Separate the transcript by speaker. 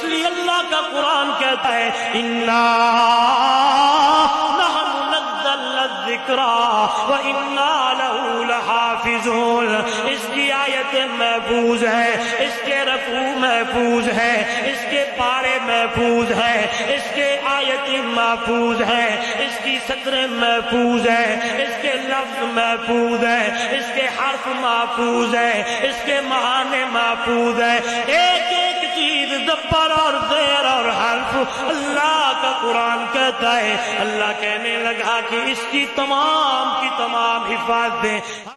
Speaker 1: इसलिए अल्लाह का कुरान कहता है इन्ना नहनु नज़्ज़लना ज़िक्रा व इन्ना लहू लहाफ़िज़ून। इसकी आयत महफूज है, इसके रकू महफूज है, इसके पारे महफूज है, इसके आयत महफूज है, इसकी सतरें महफूज है, इसके लफ्ज महफूज है, इसके हर्फ महफूज है, इसके माने महफूज है। एक एक चीज ज़बर और ज़ेर और हर्फ अल्लाह का कुरान कहता है। अल्लाह कहने लगा कि इसकी तमाम की तमाम हिफाजतें